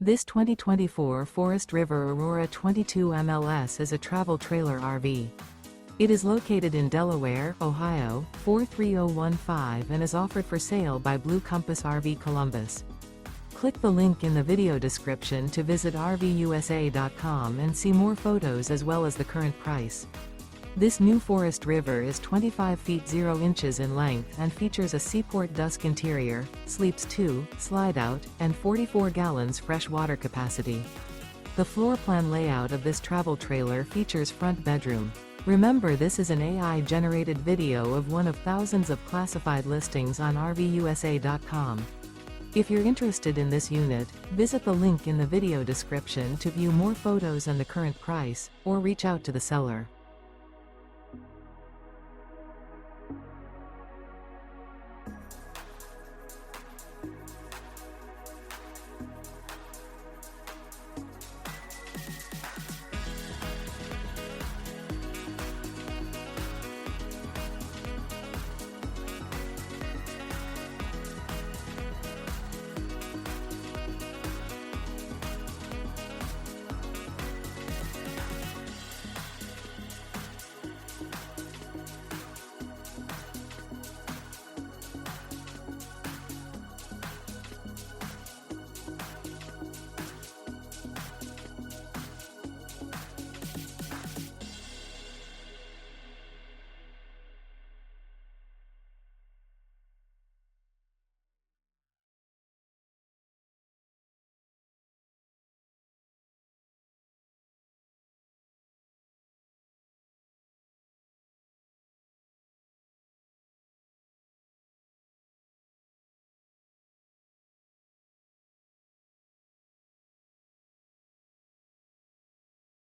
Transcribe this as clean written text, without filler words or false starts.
This 2024 Forest River Aurora 22 MLS is a travel trailer RV. It is located in Delaware, Ohio, 43015 and is offered for sale by Blue Compass RV Columbus. Click the link in the video description to visit RVUSA.com and see more photos as well as the current price. This new Forest River is 25 feet 0 inches in length and features a SEAPORT DUSK interior, sleeps 2, Slideout, and 44 gallons fresh water capacity. The floor plan layout of this travel trailer features front bedroom. Remember, this is an AI-generated video of one of thousands of classified listings on RVUSA.com. If you're interested in this unit, visit the link in the video description to view more photos and the current price, or reach out to the seller.